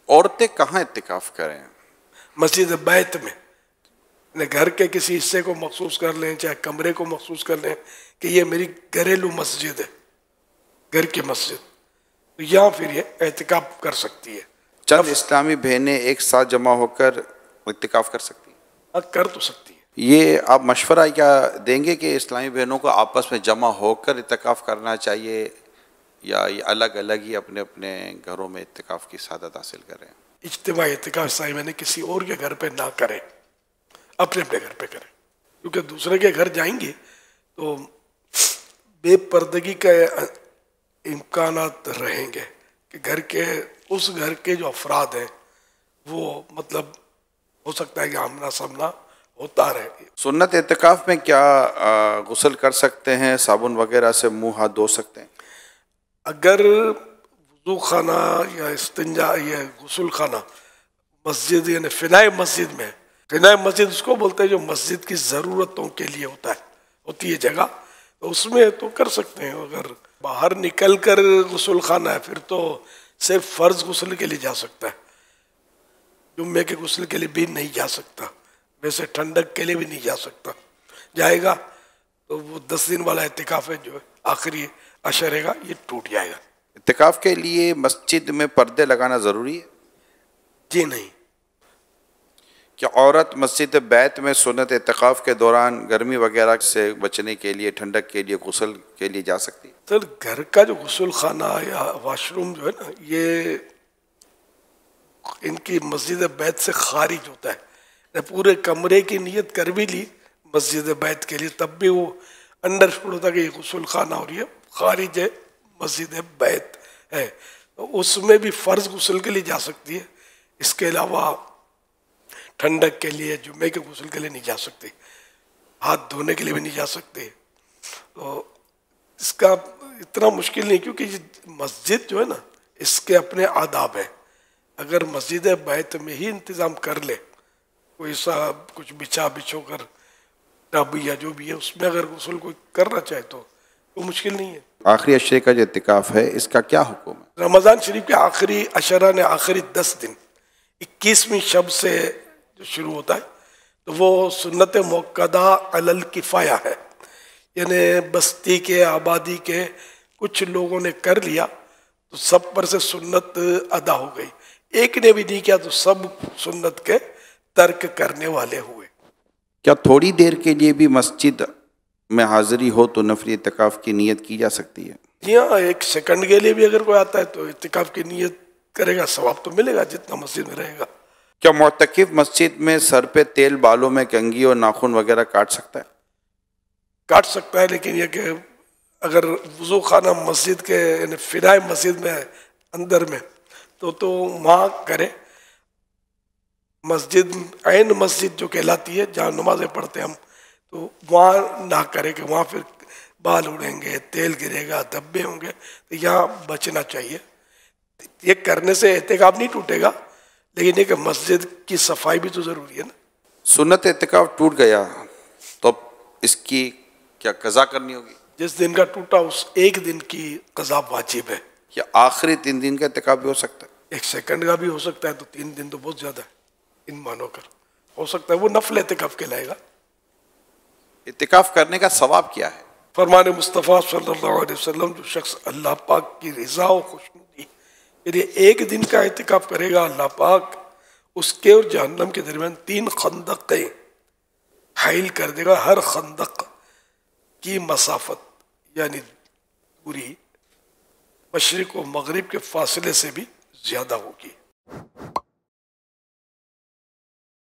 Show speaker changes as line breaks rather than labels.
عورتیں کہاں اعتکاف کریں؟
مسجد بیت میں، گھر کے کسی حصے کو مخصوص کر لیں، چاہے کمرے کو مخصوص کر لیں کہ یہ میری گھریلو مسجد ہے، گھر کی مسجد، تو یہاں پھر یہ اعتکاف کر سکتی ہے۔
چند اسلامی بہنیں ایک ساتھ جمع ہو کر اعتکاف کر سکتی ہیں؟
کر تو سکتی ہے۔
یہ آپ مشورہ کیا دیں گے کہ اسلامی بہنوں کو آپس میں جمع ہو کر اعتکاف کرنا چاہیے یا یہ الگ الگ ہی اپنے اپنے گھروں میں اعتکاف کی سعادت حاصل کریں؟
اجتماعی اعتکاف اسلامی میں نے کسی اور کے گھر پہ نہ کریں، اپنے اپنے گھر پہ کریں، کیونکہ دوسرے کے گھر جائیں گے تو بے پردگی کا امکانات رہیں گے کہ اس گھر کے جو افراد ہیں وہ مطلب ہو سکتا ہے کہ آمنا سامنا ہوتا رہے۔
سنت اعتکاف میں کیا غسل کر سکتے ہیں؟ صابن وغیرہ سے منہ ہاتھ دھو سکتے ہیں؟
اگر وضو خانہ یا استنجا یا غسل خانہ مسجد یعنی فنائے مسجد میں، فنائے مسجد اس کو بولتے ہیں جو مسجد کی ضرورتوں کے لیے ہوتی ہے جگہ، تو اس میں تو کر سکتے ہیں۔ اگر باہر نکل کر غسل خانہ ہے پھر تو صرف فرض غسل کے لیے جا سکتا ہے، جمعے کے غسل کے لیے بھی نہیں جا سکتا، ویسے ٹھنڈک کے لیے بھی نہیں جا سکتا۔ جائے گا تو وہ 10 دن والا اعتکاف ہے جو آخری عشرے کا، یہ ٹوٹ جائے گا۔
اعتکاف کے لیے مسجد میں پردے لگانا ضروری ہے؟
جی نہیں۔
کیا عورت مسجد بیت میں سنت اعتکاف کے دوران گرمی وغیرہ سے بچنے کے لیے، ٹھنڈک کے لیے، غسل کے لیے جا سکتی ہے؟
سر گھر کا جو غسل خانہ یا واش روم جو ہے نا، یہ ان کی مسجد بیت سے خارج ہوتا ہے۔ پورے کمرے کی نیت کر بھی لی مسجد بیت کے لیے، تب بھی وہ انڈرسٹوڈ ہوتا کہ یہ غسل خانہ اور یہ خارج ہے مسجد بیت ہے، تو اس میں بھی فرض غسل کے لیے جا سکتی ہے، اس کے علاوہ ٹھنڈک کے لیے، جمعے کے غسل کے لیے نہیں جا سکتی، ہاتھ دھونے کے لیے بھی نہیں جا سکتے۔ تو اس کا اتنا مشکل نہیں، کیونکہ یہ مسجد جو ہے نا اس کے اپنے آداب ہیں۔ اگر مسجد بیت میں ہی انتظام کر لے، کوئی سا کچھ بچھو کر ٹب یا جو بھی ہے اس میں اگر غسل کوئی کرنا چاہے تو وہ مشکل نہیں ہے۔
آخری عشرے کا جو اعتکاف ہے اس کا کیا حکم ہے؟
رمضان شریف کے آخری عشرہ نے آخری 10 دن 21ویں شب سے جو شروع ہوتا ہے تو وہ سنت موقدہ علی الکفایہ ہے، یعنی بستی کے، آبادی کے کچھ لوگوں نے کر لیا تو سب پر سے سنت ادا ہو گئی، ایک نے بھی نہیں کیا تو سب سنت کے ترک کرنے والے ہوئے۔
کیا تھوڑی دیر کے لیے بھی مسجد میں حاضری ہو تو نفلی اعتکاف کی نیت کی جا سکتی ہے؟
جی ہاں، 1 سیکنڈ کے لیے بھی اگر کوئی آتا ہے تو اعتکاف کی نیت کرے گا، ثواب تو ملے گا جتنا مسجد میں رہے گا۔
کیا معتکف مسجد میں سر پہ تیل، بالوں میں کنگھی اور ناخن وغیرہ کاٹ سکتا ہے؟
کاٹ سکتا ہے، لیکن یہ کہ اگر وضو خانہ مسجد کے یعنی فنائے مسجد میں اندر میں تو وہاں کرے، مسجد عین مسجد جو کہلاتی ہے جہاں نمازیں پڑھتے ہم، تو وہاں نہ کرے کہ وہاں پھر بال اڑیں گے، تیل گرے گا، دھبے ہوں گے، تو یہاں بچنا چاہیے۔ یہ کرنے سے اعتکاف نہیں ٹوٹے گا، لیکن یہ کہ مسجد کی صفائی بھی تو ضروری ہے نا۔
سنت اعتکاف ٹوٹ گیا تو اب اس کی کیا قضا کرنی ہوگی؟
جس دن کا ٹوٹا اس ایک دن کی قضا واجب ہے۔
یا آخری 3 دن کا اعتکاف بھی ہو سکتا ہے؟
1 سیکنڈ کا بھی ہو سکتا ہے، تو 3 دن تو بہت زیادہ ہے ان مانو کر، ہو سکتا ہے وہ نفل اعتکاف کہلائے گا۔
اعتکاف کرنے کا ثواب کیا ہے؟
فرمان مصطفیٰ صلی اللہ علیہ وسلم، جو شخص اللہ پاک کی رضا و خوشنودی یعنی ایک دن کا اعتکاف کرے گا، اللہ پاک اس کے اور جہنم کے درمیان 3 خندقیں حائل کر دے گا، ہر خندق کی مسافت یعنی پوری مشرق و مغرب کے فاصلے سے بھی زیادہ ہوگی۔